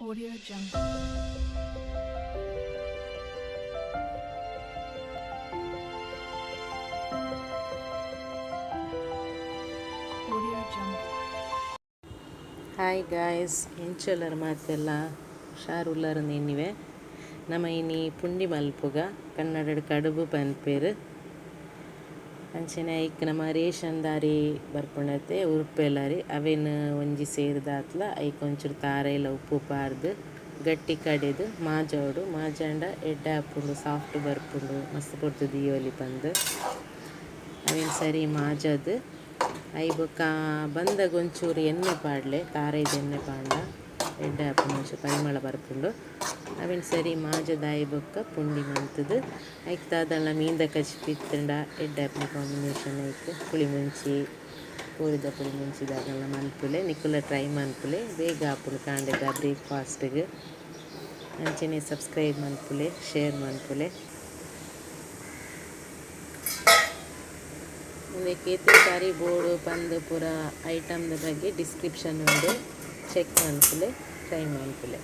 Audio Jungle. Audio Jungle. Hi guys, ಎಂಚೊಲ್ಲರು ಮಾತೆಲ್ಲ ಹುಷಾರುಲ್ಲರು ನೆನ್ನಿವೆ ನಮ್ಮ ಇನಿ ಪುಂಡಿ ಮಲ್ಪುಗ ಕನ್ನಡದ ಕಡುಬು ಪನ್ಪೇರು ಅಂಚನೆ ಐಕ್ ನಮ್ಮ ರೇಷನ್ ದಾರಿ ಬರ್ಪುಂಡತೆ ಉರುಪೆಲ್ಲರಿ ಅವೇನು ಒಂಜಿ ಸೇರಿದಾತ್ಲ ಐಕ್ ಒಂಚೂರು ತಾರೆಲ್ಲ ಉಪ್ಪು ಪಾರ್ದು ಗಟ್ಟಿ ಕಡೆದು ಮಾಜೋಡು ಮಾಜಾಂಡ ಎಡ್ಡೆ ಹಾಪುಂಡು ಸಾಫ್ಟ್ ಬರ್ಪುಂಡು ಮಸ್ತ್ ಪೊರ್ತು ದಿಯೋಲಿ ಪಂದು ಅವೇನು ಸರಿ ಮಾಜದು ಐ ಬೊಕ್ಕ ಬಂದಾಗ ಒಂಚೂರು ಎಣ್ಣೆ ಪಾಡ್ಲೆ ತಾರೈದು ಎಣ್ಣೆ ಪಾಂಡ ಎಡ್ಡೆ ಹಾಪುಂಡು ಒಂಚೂರು ಪರಿಮಳ ಬರ್ಪುಂಡು ಅವೇನು ಸರಿ ಮಾಜದ ಐ ಬೊಕ್ಕ ಪುಂಡಿ ಮಂತದು ಐಕ್ ದಾದಲ್ಲ ಮೀಂದ ಕಚ್ಚಿ ಪಿತ್ತಂಡ ಎಡ್ಡೆ ಹಾಪಿನ ಕಾಂಬಿನೇಷನ್ ಐಕ್ ಪುಳಿ ಮುಂಚಿ ಪೂರಿದ ಪುಳಿ ಮುಂಚಿದಾಗೆಲ್ಲ ಮನ್ಪುಲೆ ನಿಕ್ಕುಲ ಟ್ರೈ ಮನ್ಪುಲೆ ಬೇಗ ಹಾಪುಂಡು ಕಾಂಡೆದ ಬ್ರೇಕ್ಫಾಸ್ಟ್ಗೆ ಅಂಚನೆ ಸಬ್ಸ್ಕ್ರೈಬ್ ಮನ್ಪುಲೆ ಶೇರ್ ಮನ್ಪುಲೆ ಮುಂದೆ ಕೇತೆ ಸಾರಿ ಬೋರ್ಡು ಪಂದು ಪೂರ ಐಟಮ್ದ ಬಗ್ಗೆ ಡಿಸ್ಕ್ರಿಪ್ಷನ್ ಉಂಡು ಚೆಕ್ ಮನ್ಪುಲೆ ಟ್ರೈ ಮನ್ಪುಲೆ.